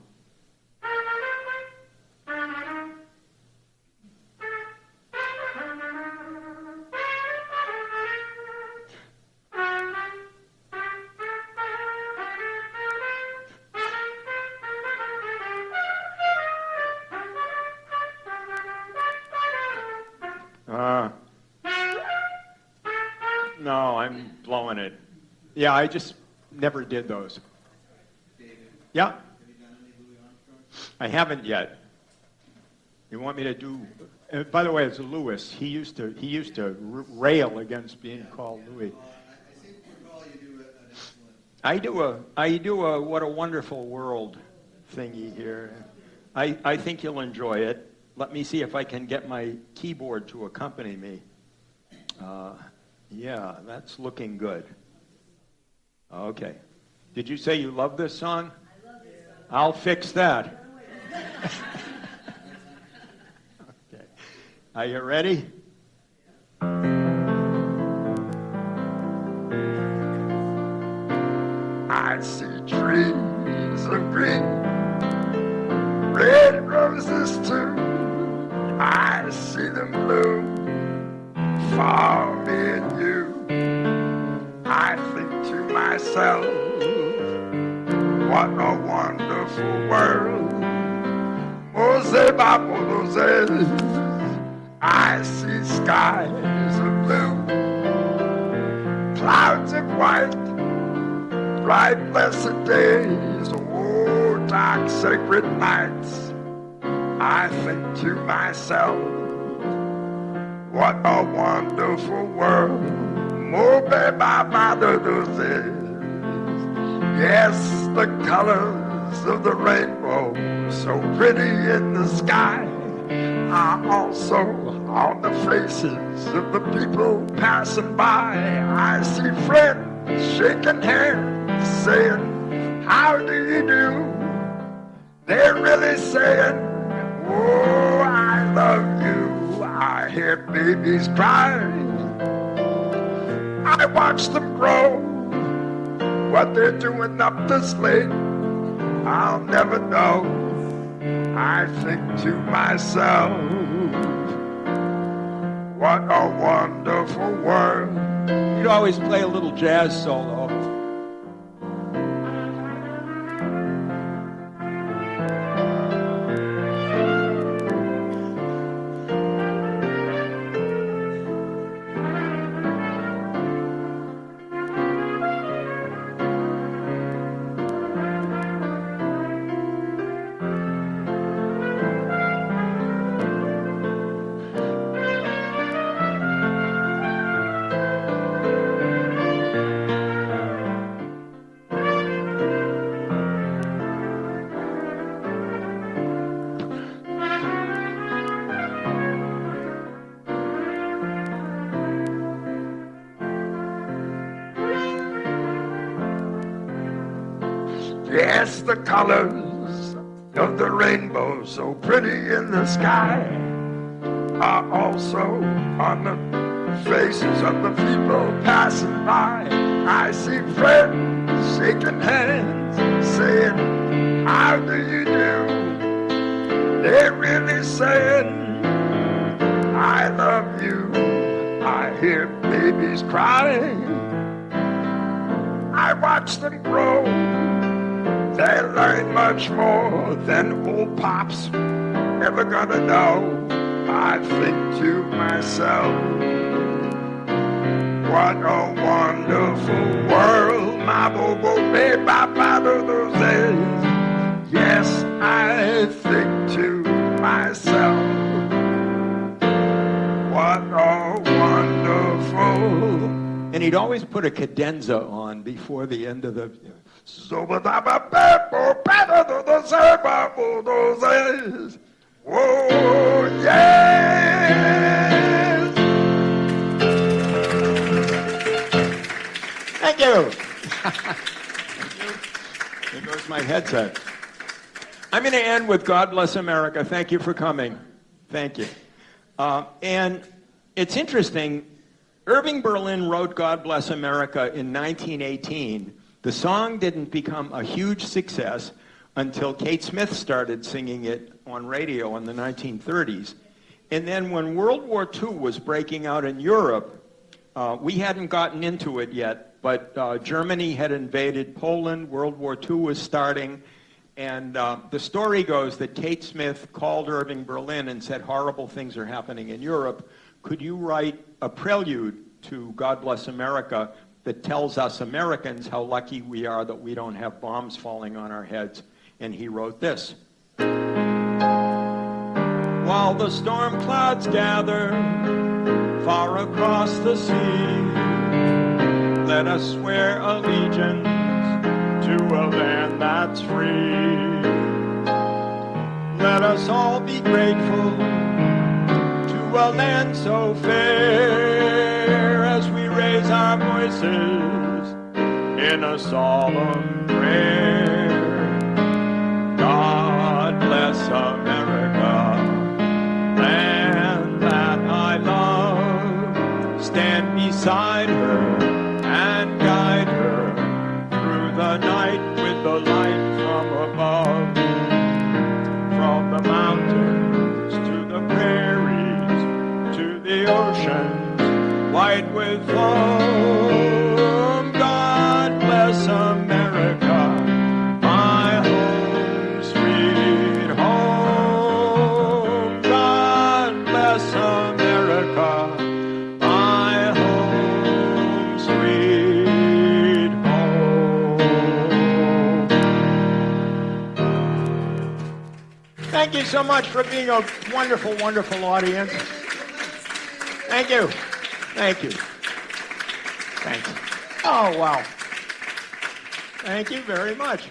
No, I'm blowing it. Yeah, I just never did those. Yeah? I haven't yet. You want me to do? By the way, it's Louis. He used to rail against being called Louis. I seem to recall you do an excellent. I do a what a wonderful world thingy here. I think you'll enjoy it. Let me see if I can get my keyboard to accompany me. Yeah, that's looking good. Okay. Did you say you love this song? I love this song. I'll fix that. Okay. Are you ready? I see trees of green, red roses too. I see them bloom for me and you. I think to myself, what a wonderful world. Mose Moses, I see skies of blue, clouds of white, bright blessed days, oh dark sacred nights. I think to myself, what a wonderful world. Mobe Baba Doses. Yes, the colors of the rainbow, so pretty in the sky, are also on the faces of the people passing by. I see friends shaking hands, saying, how do you do? They're really saying, oh, I love you. I hear babies cry. I watch them grow. What they're doing up this late, I'll never know. I think to myself, what a wonderful world. You'd always play a little jazz solo. Yes, the colors of the rainbow, so pretty in the sky, are also on the faces of the people passing by. I see friends shaking hands, saying, how do you do? They're really saying, I love you. I hear babies crying. I watch them grow. They learn much more than old pops ever gonna know. I think to myself, what a wonderful world, my bobo baby, those days. Yes, I think to myself, what a wonderful. And he'd always put a cadenza on before the end of the. Whoa, yes! Thank you. There goes my headset. I'm going to end with God Bless America. Thank you for coming. Thank you. And it's interesting, Irving Berlin wrote God Bless America in 1918. The song didn't become a huge success until Kate Smith started singing it on radio in the 1930s. And then when World War II was breaking out in Europe, we hadn't gotten into it yet, but Germany had invaded Poland, World War II was starting, and the story goes that Kate Smith called Irving Berlin and said, horrible things are happening in Europe. Could you write a prelude to God Bless America that tells us Americans how lucky we are that we don't have bombs falling on our heads? And he wrote this. While the storm clouds gather far across the sea, let us swear allegiance to a land that's free. Let us all be grateful to a land so fair as we raise our voices in a solemn prayer. God bless America, land that I love. Stand beside her and guide her through the night with the light from above. From the mountains to the prairies to the oceans white with foam. God bless America, my home, sweet home. God bless America, my home, sweet home. Thank you so much for being a wonderful, wonderful audience. Thank you. Thank you. Thanks. Oh, wow. Thank you very much.